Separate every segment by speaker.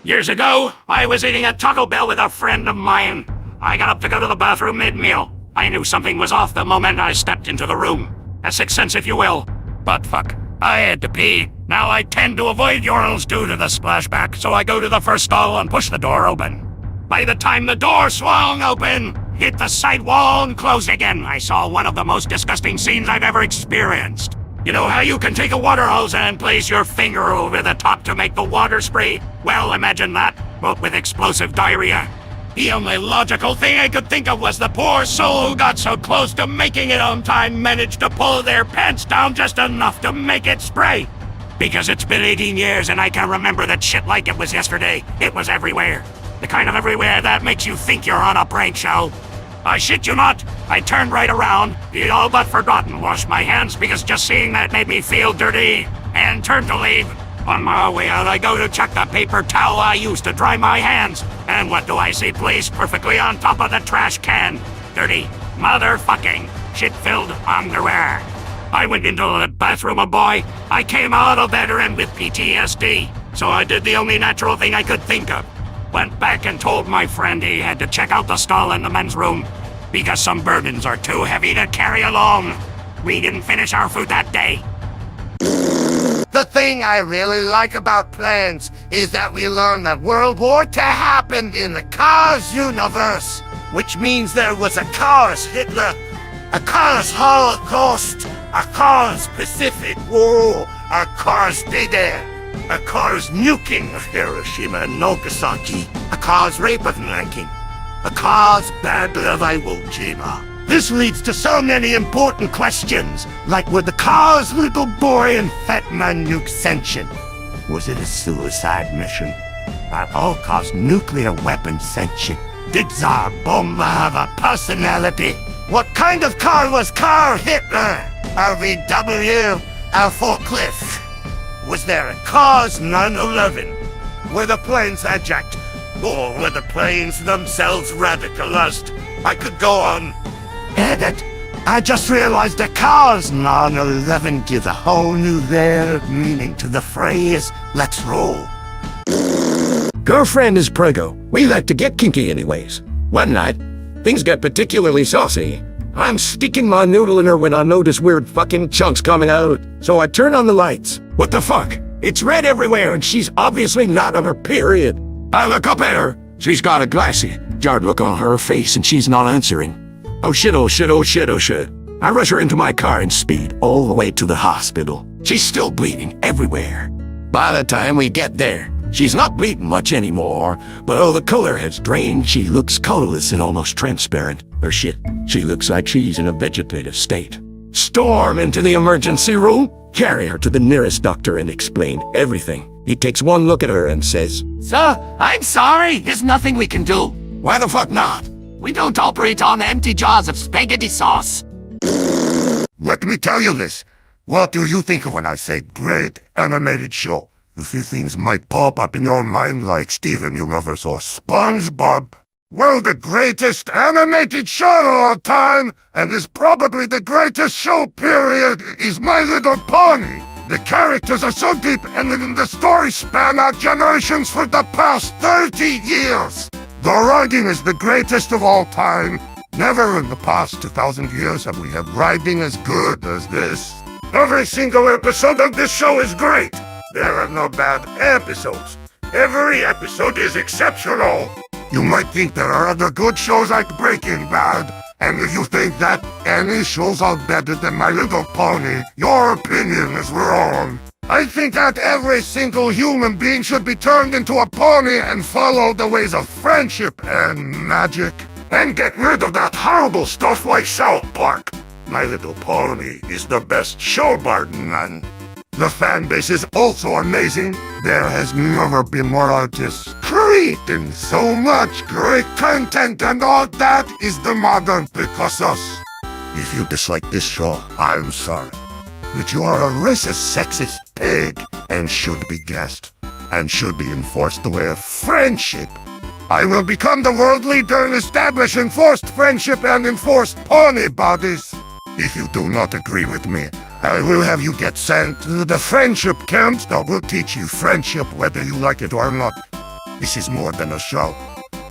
Speaker 1: Years ago, I was eating at Taco Bell with a friend of mine. I got up to go to the bathroom mid-meal. I knew something was off the moment I stepped into the room. A sixth sense, if you will. But fuck, I had to pee. Now I tend to avoid urinals due to the splashback, so I go to the first stall and push the door open. By the time the door swung open, hit the side wall and closed again, I saw one of the most disgusting scenes I've ever experienced. You know how you can take a water hose and place your finger over the top to make the water spray? Well, imagine that, but with explosive diarrhea. The only logical thing I could think of was the poor soul who got so close to making it on time managed to pull their pants down just enough to make it spray. Because it's been 18 years and I can remember that shit like it was yesterday. It was everywhere. The kind of everywhere that makes you think you're on a prank show. I shit you not, I turned right around, all but forgotten washed my hands because just seeing that made me feel dirty, and turned to leave. On my way out, I go to check the paper towel I used to dry my hands, and what do I see placed perfectly on top of the trash can? Dirty, motherfucking, shit-filled underwear. I went into the bathroom, boy. I came out a veteran with PTSD, so I did the only natural thing I could think of. Went back and told my friend he had to check out the stall in the men's room, because some burdens are too heavy to carry along. We didn't finish our food that day.
Speaker 2: The thing I really like about Plans is that we learn that World War II happened in the Cars universe, which means there was a Cars Hitler, a Cars Holocaust, a Cars Pacific War, a Cars D-Day, a Cars nuking of Hiroshima and Nagasaki, a Cars rape of Nanking, a Cars bad love Iwo Jima. This leads to so many important questions, like were the Cars little boy and fat man nuke sentient? Was it a suicide mission? Are all Cars nuclear weapons sentient? Did Tsar Bomba have a personality? What kind of car was Car Hitler? A VW? A forklift? Was there a Cars 911? Were the planes hijacked? Or were the planes themselves radicalized? I could go on. Edit. I just realized that Cars 911 gives a whole new layer of meaning to the phrase, let's roll.
Speaker 3: Girlfriend is Prego. We like to get kinky anyways. One night, things got particularly saucy. I'm sticking my noodle in her when I notice weird fucking chunks coming out. So I turn on the lights. What the fuck? It's red everywhere and she's obviously not on her period. I look up at her. She's got a glassy, jarred look on her face and she's not answering. Oh shit, oh shit, oh shit, oh shit. I rush her into my car and speed all the way to the hospital. She's still bleeding everywhere. By the time we get there, she's not bleeding much anymore, but oh, the color has drained. She looks colorless and almost transparent. Or shit, she looks like she's in a vegetative state. Storm into the emergency room, carry her to the nearest doctor and explain everything. He takes one look at her and says,
Speaker 1: Sir, I'm sorry, there's nothing we can do.
Speaker 3: Why the fuck not?
Speaker 1: We don't operate on empty jars of spaghetti sauce.
Speaker 2: Let me tell you this. What do you think of when I say great animated show? A few things might pop up in your mind like Steven Universe or SpongeBob. Well, the greatest animated show of all time, and is probably the greatest show period, is My Little Pony. The characters are so deep and the story span out generations for the past 30 years. The writing is the greatest of all time. Never in the past 2,000 years have we had writing as good as this. Every single episode of this show is great. There are no bad episodes. Every episode is exceptional. You might think there are other good shows like Breaking Bad, and if you think that any shows are better than My Little Pony, your opinion is wrong. I think that every single human being should be turned into a pony and follow the ways of friendship and magic, and get rid of that horrible stuff like South Park. My Little Pony is the best show, Barton. The fan base is also amazing. There has never been more artists creating so much great content, and all that is the modern Picassos. If you dislike this show, I'm sorry. But you are a racist, sexist pig, and should be gassed, and should be enforced the way of friendship. I will become the world leader and establish enforced friendship and enforced pony bodies. If you do not agree with me, I will have you get sent to the friendship camps that will teach you friendship whether you like it or not. This is more than a show.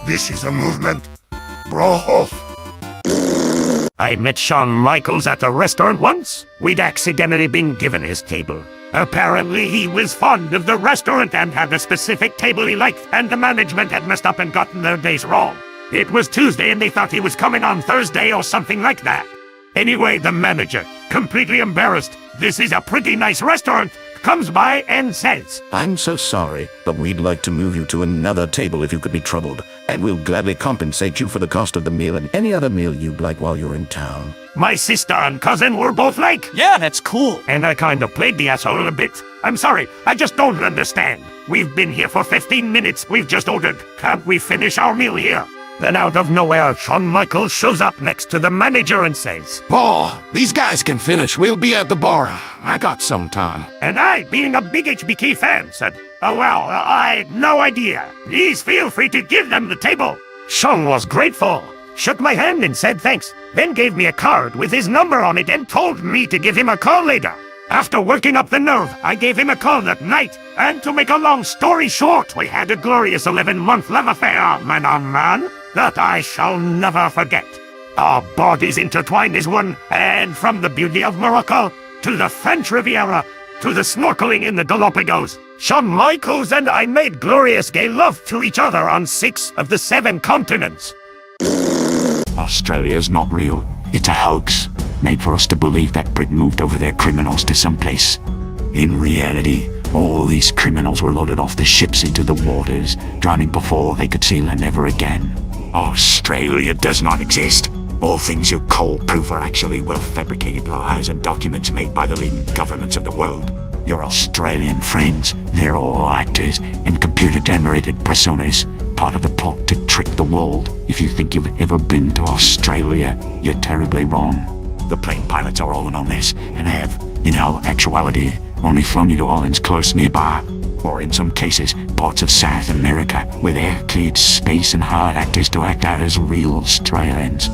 Speaker 2: This is a movement. Bro.
Speaker 1: I met Shawn Michaels at a restaurant once. We'd accidentally been given his table. Apparently he was fond of the restaurant and had a specific table he liked, and the management had messed up and gotten their days wrong. It was Tuesday and they thought he was coming on Thursday or something like that. Anyway, the manager, completely embarrassed, this is a pretty nice restaurant, comes by and says,
Speaker 3: I'm so sorry, but we'd like to move you to another table if you could be troubled, and we'll gladly compensate you for the cost of the meal and any other meal you'd like while you're in town.
Speaker 1: my sister and cousin were both like,
Speaker 4: Yeah, that's cool.
Speaker 1: and I kind of played the asshole a bit. I'm sorry, I just don't understand. We've been here for 15 minutes, we've just ordered. Can't we finish our meal here? Then out of nowhere, Shawn Michaels shows up next to the manager and says,
Speaker 3: Paul, these guys can finish. We'll be at the bar. I got some time.
Speaker 1: and I, being a big HBK fan, said, oh well, I had no idea. Please feel free to give them the table. Shawn was grateful, shook my hand and said thanks, then gave me a card with his number on it and told me to give him a call later. After working up the nerve, I gave him a call that night, and to make a long story short, we had a glorious 11-month love affair, man on man, that I shall never forget. Our bodies intertwined as one, and from the beauty of Morocco, to the French Riviera, to the snorkeling in the Galapagos, Shawn Michaels and I made glorious gay love to each other on 6 of the 7 continents. Australia's not real. It's a hoax, made for us to believe that Britain moved over their criminals to someplace. In reality, all these criminals were loaded off the ships into the waters, drowning before they could see land ever again. Australia does not exist. All things you call proof are actually well-fabricated lies and documents made by the leading governments of the world. Your Australian friends, they're all actors and computer-generated personas, part of the plot to trick the world. If you think you've ever been to Australia, you're terribly wrong. The plane pilots are all in on this, and have, in all actuality, only flown you to islands close nearby, or in some cases, parts of South America, where they're cleared space and hired actors to act out as real Australians.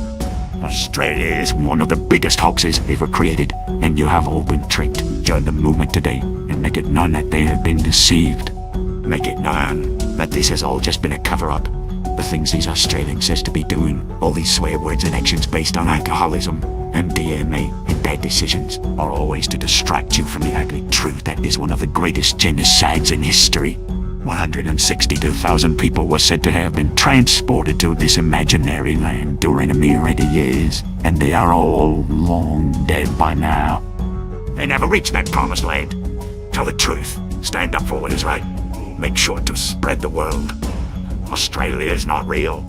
Speaker 1: Australia is one of the biggest hoaxes ever created, and you have all been tricked. Join the movement today, and make it known that they have been deceived. Make it known that this has all just been a cover-up. The things these Australians says to be doing, all these swear words and actions based on alcoholism, MDMA, and bad decisions, are always to distract you from the ugly truth that is one of the greatest genocides in history. 162,000 people were said to have been transported to this imaginary land during a mere 80 years, and they are all long dead by now. They never reached that promised land. Tell the truth. Stand up for what is right. Make sure to spread the word. Australia is not real.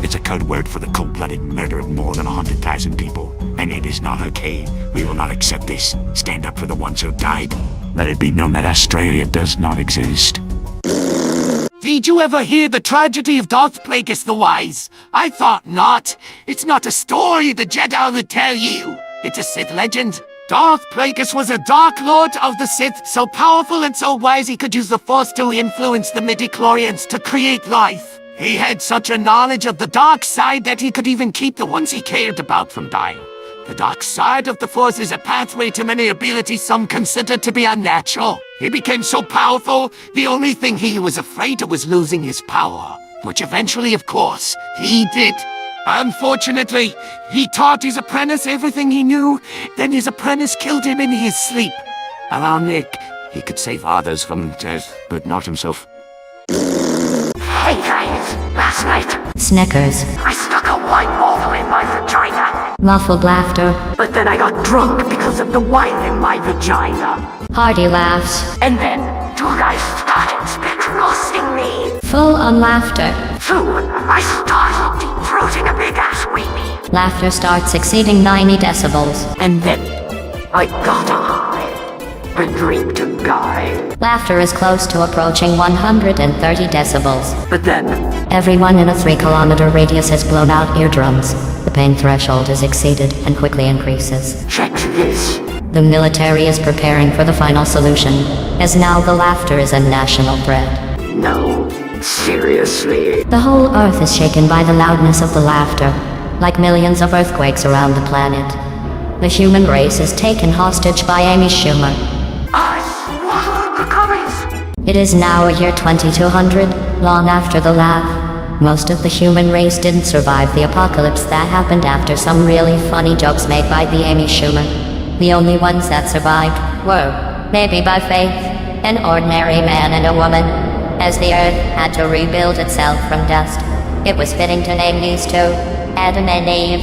Speaker 1: It's a code word for the cold-blooded murder of more than 100,000 people, and it is not okay. We will not accept this. Stand up for the ones who died. Let it be known that Australia does not exist.
Speaker 4: Did you ever hear the tragedy of Darth Plagueis the Wise? I thought not. It's not a story the Jedi would tell you. It's a Sith legend. Darth Plagueis was a Dark Lord of the Sith, so powerful and so wise he could use the Force to influence the midichlorians to create life. He had such a knowledge of the dark side that he could even keep the ones he cared about from dying. The dark side of the Force is a pathway to many abilities some consider to be unnatural. He became so powerful, the only thing he was afraid of was losing his power, which eventually, of course, he did. Unfortunately, he taught his apprentice everything he knew, then his apprentice killed him in his sleep. Ironic, he could save others from death, but not himself.
Speaker 5: Hey guys, last night,
Speaker 6: Snickers.
Speaker 5: I stuck a wine bottle in my vagina.
Speaker 6: Muffled laughter.
Speaker 5: But then I got drunk because of the wine in my vagina.
Speaker 6: Hearty laughs.
Speaker 5: And then, 2 guys started spit roasting me.
Speaker 6: Full on laughter.
Speaker 5: Soon, I started deep-throating a big-ass weenie.
Speaker 6: Laughter starts exceeding 90 decibels.
Speaker 5: And then, I got a high. A dream to die.
Speaker 6: Laughter is close to approaching 130 decibels.
Speaker 5: But then,
Speaker 6: Everyone in a 3-kilometer radius has blown out eardrums. The pain threshold is exceeded and quickly increases.
Speaker 5: check this.
Speaker 6: The military is preparing for the final solution, as now the laughter is a national threat.
Speaker 5: No, seriously.
Speaker 6: The whole earth is shaken by the loudness of the laughter, like millions of earthquakes around the planet. The human race is taken hostage by Amy Schumer.
Speaker 5: I swallowed the gummies.
Speaker 6: It is now a year 2200, long after the laugh. Most of the human race didn't survive the apocalypse that happened after some really funny jokes made by the Amy Schumer. The only ones that survived were, maybe by faith, an ordinary man and a woman. As the earth had to rebuild itself from dust, it was fitting to name these two, Adam and Eve.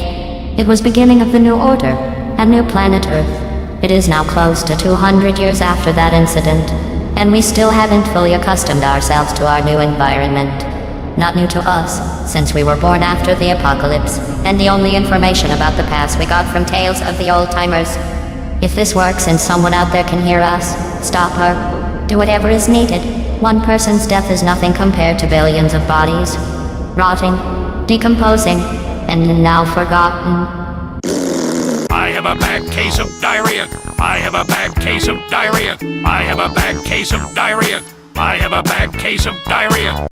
Speaker 6: It was beginning of the new order, a new planet Earth. It is now close to 200 years after that incident, and we still haven't fully accustomed ourselves to our new environment. Not new to us, since we were born after the apocalypse, and the only information about the past we got from tales of the old-timers. If this works and someone out there can hear us, stop her. Do whatever is needed. One person's death is nothing compared to billions of bodies. Rotting, decomposing, and now forgotten.
Speaker 1: I have a bad case of diarrhea. I have a bad case of diarrhea. I have a bad case of diarrhea. I have a bad case of diarrhea.